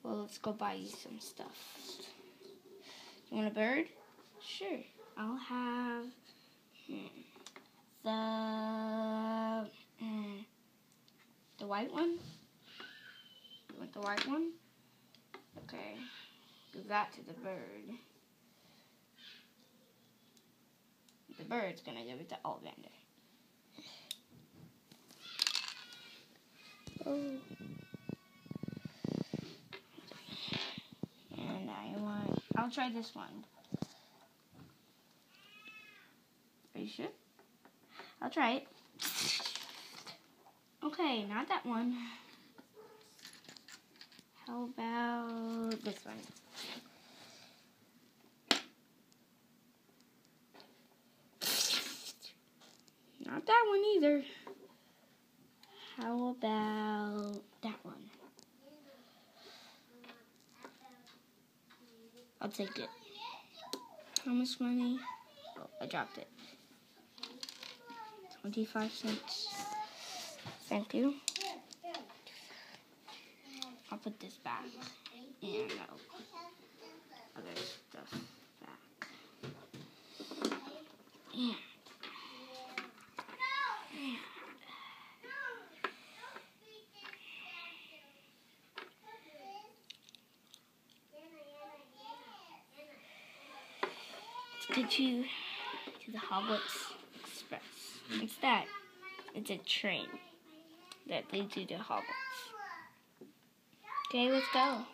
Well, let's go buy you some stuff. You want a bird? Sure. I'll have the white one. You want the white one? Okay. Give that to the bird. The bird's gonna give it to Ollivander. Oh. And I'll try this one. Are you sure? I'll try it. Okay, not that one. How about this one? Not that one either. How about that one? I'll take it. How much money? Oh, I dropped it. 25 cents. Thank you. I'll put this back. And I'll put other stuff back. And let's get you to the Hogwarts Express. What's that? It's a train that leads you to Hogwarts. Okay, let's go.